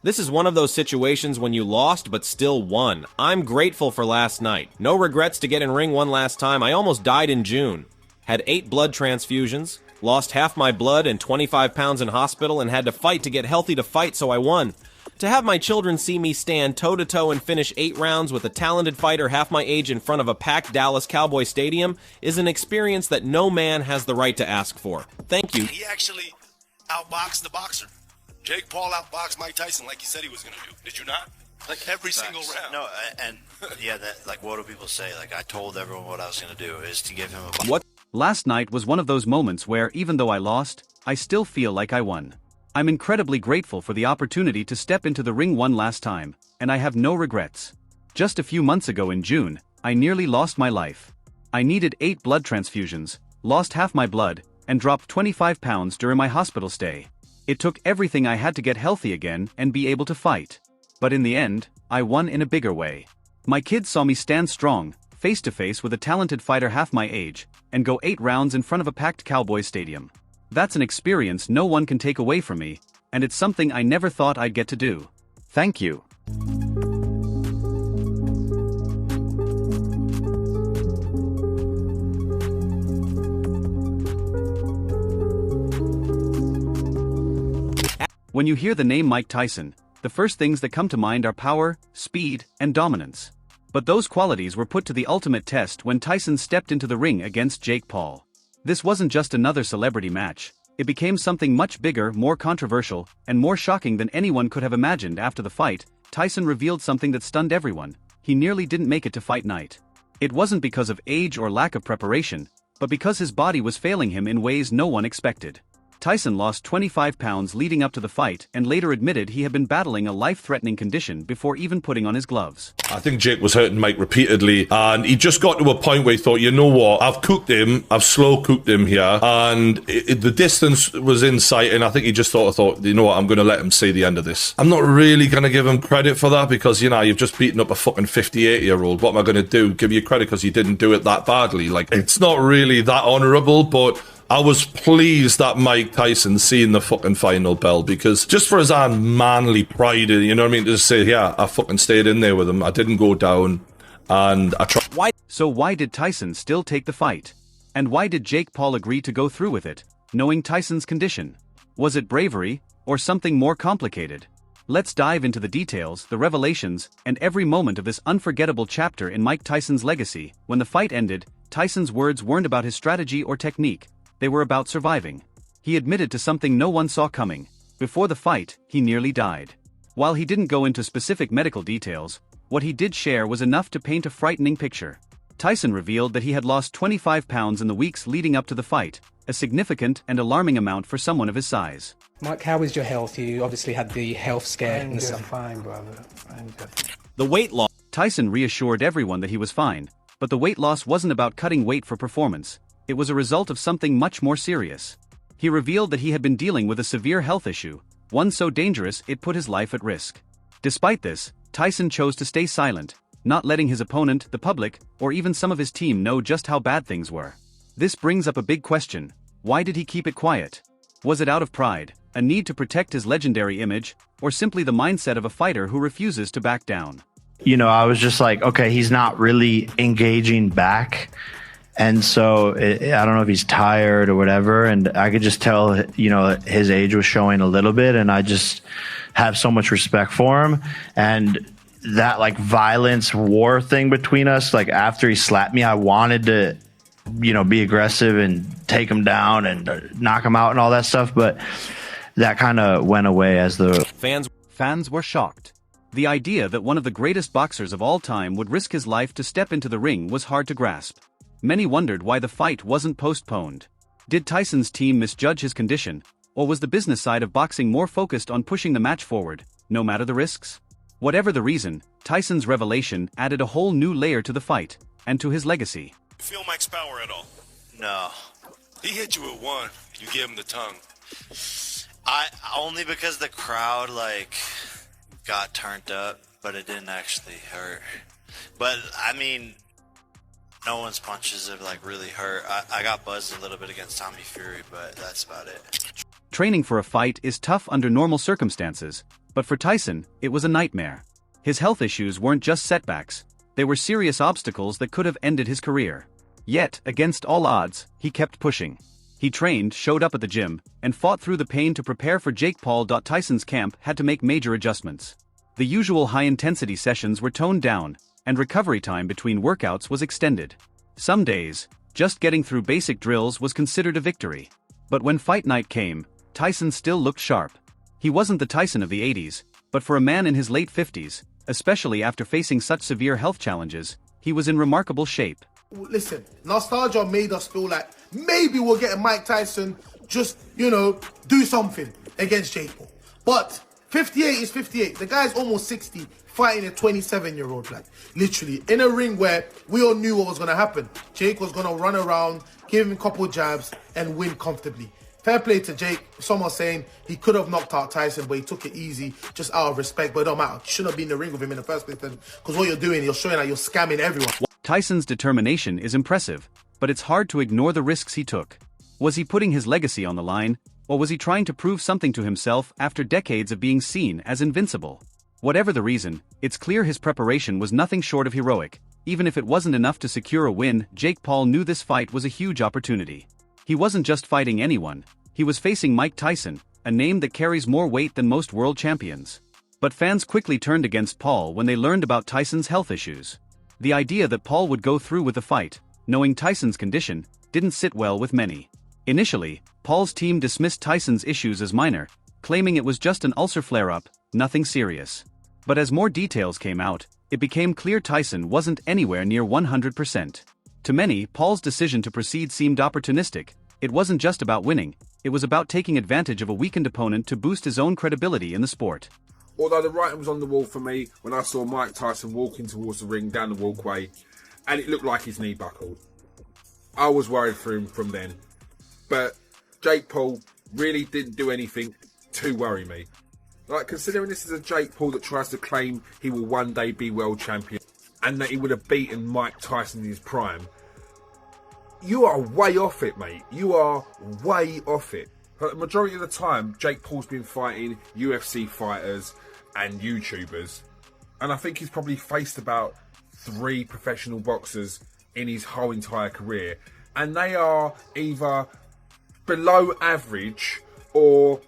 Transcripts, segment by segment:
This is one of those situations when you lost but still won. I'm grateful for last night. No regrets to get in ring one last time. I almost died in June. Had 8 blood transfusions, lost half my blood and 25 pounds in hospital, and had to fight to get healthy to fight, so I won. To have my children see me stand toe-to-toe and finish 8 rounds with a talented fighter half my age in front of a packed Dallas Cowboy Stadium is an experience that no man has the right to ask for. Thank you. He actually outboxed the boxer. Jake Paul outboxed Mike Tyson like he said he was going to do. Did you not? Like every single round. No, and yeah, that, like, what do people say? Like, I told everyone what I was going to do is to give him a... What? Last night was one of those moments where, even though I lost, I still feel like I won. I'm incredibly grateful for the opportunity to step into the ring one last time, and I have no regrets. Just a few months ago in June, I nearly lost my life. I needed 8 blood transfusions, lost half my blood, and dropped 25 pounds during my hospital stay. It took everything I had to get healthy again and be able to fight. But in the end, I won in a bigger way. My kids saw me stand strong, face to face with a talented fighter half my age, and go 8 rounds in front of a packed Cowboys stadium. That's an experience no one can take away from me, and it's something I never thought I'd get to do. Thank you. When you hear the name Mike Tyson, the first things that come to mind are power, speed, and dominance. But those qualities were put to the ultimate test when Tyson stepped into the ring against Jake Paul. This wasn't just another celebrity match, it became something much bigger, more controversial, and more shocking than anyone could have imagined. After the fight, Tyson revealed something that stunned everyone: he nearly didn't make it to fight night. It wasn't because of age or lack of preparation, but because his body was failing him in ways no one expected. Tyson lost 25 pounds leading up to the fight and later admitted he had been battling a life-threatening condition before even putting on his gloves. I think Jake was hurting Mike repeatedly, and he just got to a point where he thought, you know what, I've cooked him, I've slow cooked him here, and the distance was in sight, and I think he just thought, you know what, I'm going to let him see the end of this. I'm not really going to give him credit for that because, you know, you've just beaten up a fucking 58-year-old. What am I going to do? Give you credit because you didn't do it that badly? Like, it's not really that honourable, but I was pleased that Mike Tyson seen the fucking final bell, because just for his own manly pride, you know what I mean, to just say, yeah, I fucking stayed in there with him, I didn't go down, and I tried. So why did Tyson still take the fight? And why did Jake Paul agree to go through with it, knowing Tyson's condition? Was it bravery, or something more complicated? Let's dive into the details, the revelations, and every moment of this unforgettable chapter in Mike Tyson's legacy. When the fight ended, Tyson's words weren't about his strategy or technique. They were about surviving. He admitted to something no one saw coming. Before the fight, he nearly died. While he didn't go into specific medical details, what he did share was enough to paint a frightening picture. Tyson revealed that he had lost 25 pounds in the weeks leading up to the fight, a significant and alarming amount for someone of his size. Mike, how is your health? You obviously had the health scare in the summer. Fine, brother. I'm just... The weight loss. Tyson reassured everyone that he was fine, but the weight loss wasn't about cutting weight for performance. It was a result of something much more serious. He revealed that he had been dealing with a severe health issue, one so dangerous it put his life at risk. Despite this, Tyson chose to stay silent, not letting his opponent, the public, or even some of his team know just how bad things were. This brings up a big question: why did he keep it quiet? Was it out of pride, a need to protect his legendary image, or simply the mindset of a fighter who refuses to back down? You know, I was just like, okay, he's not really engaging back. And so I don't know if he's tired or whatever. And I could just tell, you know, his age was showing a little bit. And I just have so much respect for him. And that like violence war thing between us, like after he slapped me, I wanted to, you know, be aggressive and take him down and knock him out and all that stuff. But that kind of went away as the fans were shocked. The idea that one of the greatest boxers of all time would risk his life to step into the ring was hard to grasp. Many wondered why the fight wasn't postponed. Did Tyson's team misjudge his condition, or was the business side of boxing more focused on pushing the match forward, no matter the risks? Whatever the reason, Tyson's revelation added a whole new layer to the fight, and to his legacy. Feel Mike's power at all? No. He hit you with one. You gave him the tongue. I only because the crowd like got turned up, but it didn't actually hurt. But I mean, no one's punches have like really hurt. I got buzzed a little bit against Tommy Fury, but that's about it. Training for a fight is tough under normal circumstances, But for Tyson, it was a nightmare. His health issues weren't just setbacks, they were serious obstacles that could have ended his career. Yet, against all odds, he kept pushing. He trained, showed up at the gym, and fought through the pain to prepare for Jake Paul. Tyson's camp had to make major adjustments. The usual high-intensity sessions were toned down, and recovery time between workouts was extended. Some days, just getting through basic drills was considered a victory. But when fight night came, Tyson still looked sharp. He wasn't the Tyson of the 80s, but for a man in his late 50s, especially after facing such severe health challenges, he was in remarkable shape. Listen, nostalgia made us feel like maybe we'll get a Mike Tyson just, do something against Jake Paul. But 58 is 58. The guy's almost 60, fighting a 27-year-old, like, literally, in a ring where we all knew what was going to happen. Jake was going to run around, give him a couple jabs, and win comfortably. Fair play to Jake. Someone saying he could have knocked out Tyson, but he took it easy, just out of respect. But it don't matter. You shouldn't have been in the ring with him in the first place, because what you're doing, you're showing that you're scamming everyone. Tyson's determination is impressive, but it's hard to ignore the risks he took. Was he putting his legacy on the line, or was he trying to prove something to himself after decades of being seen as invincible? Whatever the reason, it's clear his preparation was nothing short of heroic. Even if it wasn't enough to secure a win, Jake Paul knew this fight was a huge opportunity. He wasn't just fighting anyone, he was facing Mike Tyson, a name that carries more weight than most world champions. But fans quickly turned against Paul when they learned about Tyson's health issues. The idea that Paul would go through with the fight, knowing Tyson's condition, didn't sit well with many. Initially, Paul's team dismissed Tyson's issues as minor, claiming it was just an ulcer flare-up, nothing serious. But as more details came out, it became clear Tyson wasn't anywhere near 100%. To many, Paul's decision to proceed seemed opportunistic. It wasn't just about winning, it was about taking advantage of a weakened opponent to boost his own credibility in the sport. Although the writing was on the wall for me when I saw Mike Tyson walking towards the ring down the walkway, and it looked like his knee buckled. I was worried for him from then. But Jake Paul really didn't do anything to worry me. Like, considering this is a Jake Paul that tries to claim he will one day be world champion, and that he would have beaten Mike Tyson in his prime, you are way off it, mate. You are way off it. But the majority of the time, Jake Paul's been fighting UFC fighters and YouTubers. And I think he's probably faced about 3 professional boxers in his whole entire career. And they are either below average or...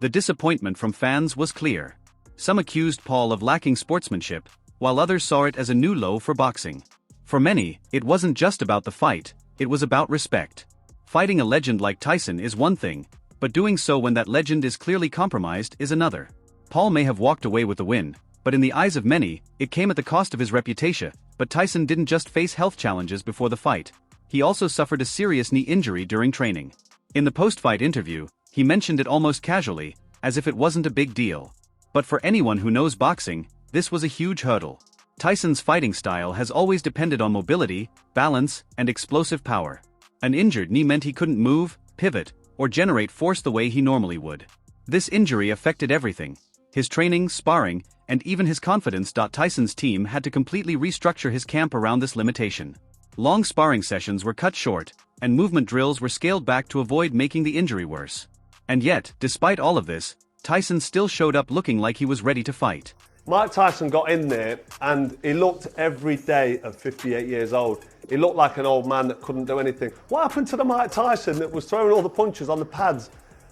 The disappointment from fans was clear. Some accused Paul of lacking sportsmanship, while others saw it as a new low for boxing. For many, it wasn't just about the fight, it was about respect. Fighting a legend like Tyson is one thing, but doing so when that legend is clearly compromised is another. Paul may have walked away with the win, but in the eyes of many, it came at the cost of his reputation. But Tyson didn't just face health challenges before the fight. He also suffered a serious knee injury during training. In the post-fight interview, he mentioned it almost casually, as if it wasn't a big deal. But for anyone who knows boxing, this was a huge hurdle. Tyson's fighting style has always depended on mobility, balance, and explosive power. An injured knee meant he couldn't move, pivot, or generate force the way he normally would. This injury affected everything: his training, sparring, and even his confidence. Tyson's team had to completely restructure his camp around this limitation. Long sparring sessions were cut short, and movement drills were scaled back to avoid making the injury worse. And yet, despite all of this, Tyson still showed up looking like he was ready to fight. Mike Tyson got in there and he looked every day of 58 years old. He looked like an old man that couldn't do anything. What happened to the Mike Tyson that was throwing all the punches on the pads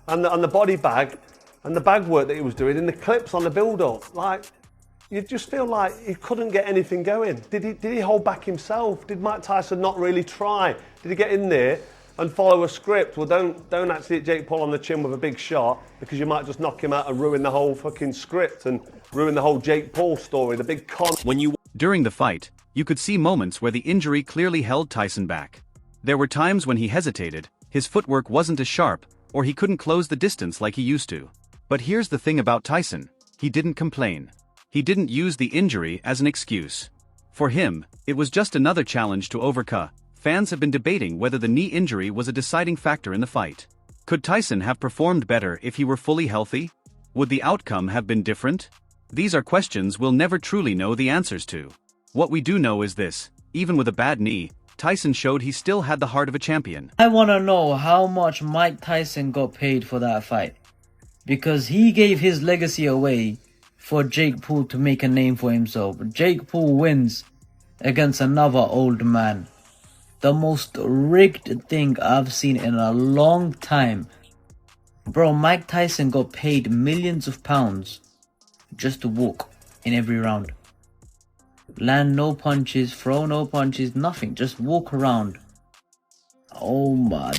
and the body bag and the bag work that he was doing and the clips on the build-up? Like, you just feel like he couldn't get anything going. Did he hold back himself? Did Mike Tyson not really try? Did he get in there and follow a script? Well, don't actually hit Jake Paul on the chin with a big shot, because you might just knock him out and ruin the whole fucking script and ruin the whole Jake Paul story, the big con. During the fight, you could see moments where the injury clearly held Tyson back. There were times when he hesitated, his footwork wasn't as sharp, or he couldn't close the distance like he used to. But here's the thing about Tyson: he didn't complain. He didn't use the injury as an excuse. For him, it was just another challenge to overcome. Fans have been debating whether the knee injury was a deciding factor in the fight. Could Tyson have performed better if he were fully healthy? Would the outcome have been different? These are questions we'll never truly know the answers to. What we do know is this: even with a bad knee, Tyson showed he still had the heart of a champion. I want to know how much Mike Tyson got paid for that fight. because he gave his legacy away for Jake Paul to make a name for himself. Jake Paul wins against another old man. The most rigged thing I've seen in a long time. Bro, Mike Tyson got paid millions of pounds just to walk in every round. Land no punches, throw no punches, nothing. Just walk around. Oh my.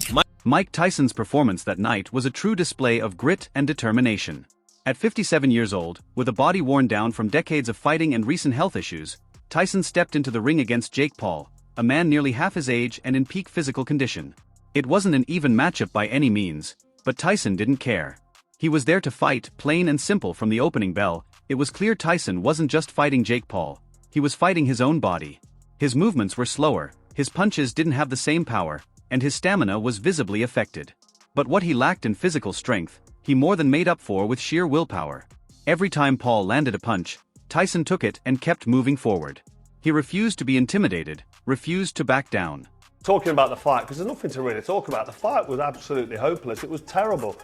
Mike Tyson's performance that night was a true display of grit and determination. At 57 years old, with a body worn down from decades of fighting and recent health issues, Tyson stepped into the ring against Jake Paul, a man nearly half his age and in peak physical condition. It wasn't an even matchup by any means, but Tyson didn't care. He was there to fight, plain and simple from the opening bell. It was clear Tyson wasn't just fighting Jake Paul, he was fighting his own body. His movements were slower, his punches didn't have the same power, and his stamina was visibly affected. But what he lacked in physical strength, he more than made up for with sheer willpower. Every time Paul landed a punch, Tyson took it and kept moving forward. He refused to be intimidated, refused to back down. Talking about the fight, because there's nothing to really talk about. The fight was absolutely hopeless. It was terrible.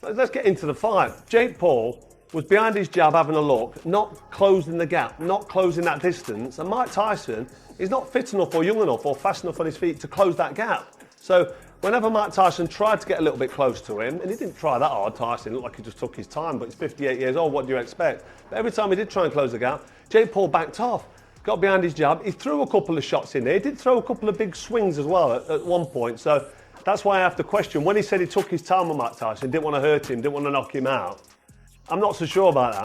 Let's get into the fight. Jake Paul was behind his jab having a look, not closing the gap, not closing that distance. And Mike Tyson is not fit enough or young enough or fast enough on his feet to close that gap. So whenever Mike Tyson tried to get a little bit close to him, and he didn't try that hard, Tyson, it looked like he just took his time, but he's 58 years old, what do you expect? But every time he did try and close the gap, Jake Paul backed off, got behind his jab, he threw a couple of shots in there, he did throw a couple of big swings as well at one point, so that's why I have to question, when he said he took his time with Mike Tyson, didn't want to hurt him, didn't want to knock him out, I'm not so sure about that.